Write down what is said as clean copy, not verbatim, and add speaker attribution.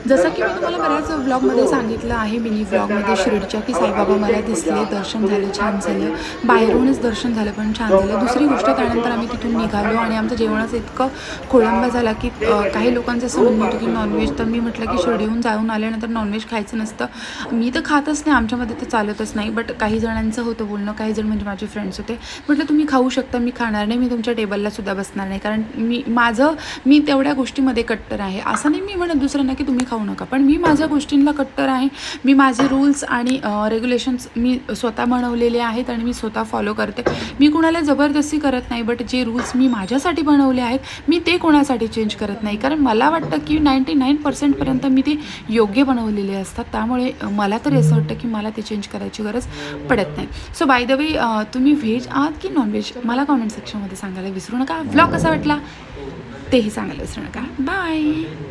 Speaker 1: जसं की मी तुम्हाला बऱ्याच व्लॉगमध्ये सांगितलं आहे, मिनी व्लॉगमध्ये शिर्डीच्या, की साईबाबा मला दिसले, दर्शन झालं, छान झालं, बाहेरूनच दर्शन झालं पण छान झालं. दुसरी गोष्ट, त्यानंतर आम्ही तिथून निघालो आणि आमचं जेवणाचं इतकं खोळंबा झाला की काही लोकांचं असं म्हणणं होतं की नॉनव्हेज. तर मी म्हटलं की शिर्डीहून जाऊन आल्यानंतर नॉनव्हेज खायचं नसतं. मी तर खातच नाही, आमच्यामध्ये तर चालतच नाही. बट काही जणांचं होतं बोलणं, काही जण म्हणजे माझे फ्रेंड्स होते. म्हटलं तुम्ही खाऊ शकता, मी खाणार नाही, मी तुमच्या टेबललासुद्धा बसणार नाही. कारण मी तेवढ्या गोष्टीमध्ये कट्टर आहे. असं नाही मी म्हणत दुसऱ्यांना की तुम्ही खाऊ नका, पण मी माझ्या गोष्टींना कट्टर आहे. मी माझे रूल्स आणि रेग्युलेशन्स मी स्वतः बनवलेले आहेत आणि मी स्वतः फॉलो करते. मी कुणाला जबरदस्ती करत नाही, बट जे रूल्स मी माझ्यासाठी बनवले आहेत मी ते कोणासाठी चेंज करत नाही. कारण मला वाटतं की 99% मी ते योग्य बनवलेले असतात. त्यामुळे मला तरी असं वाटतं की मला ते चेंज करायची गरज पडत नाही. सो बाय द वे, तुम्ही व्हेज आहात की नॉनव्हेज मला कॉमेंट सेक्शनमध्ये सांगायला विसरू नका. व्लॉग कसा वाटला तेही सांगायला विसरू नका. बाय.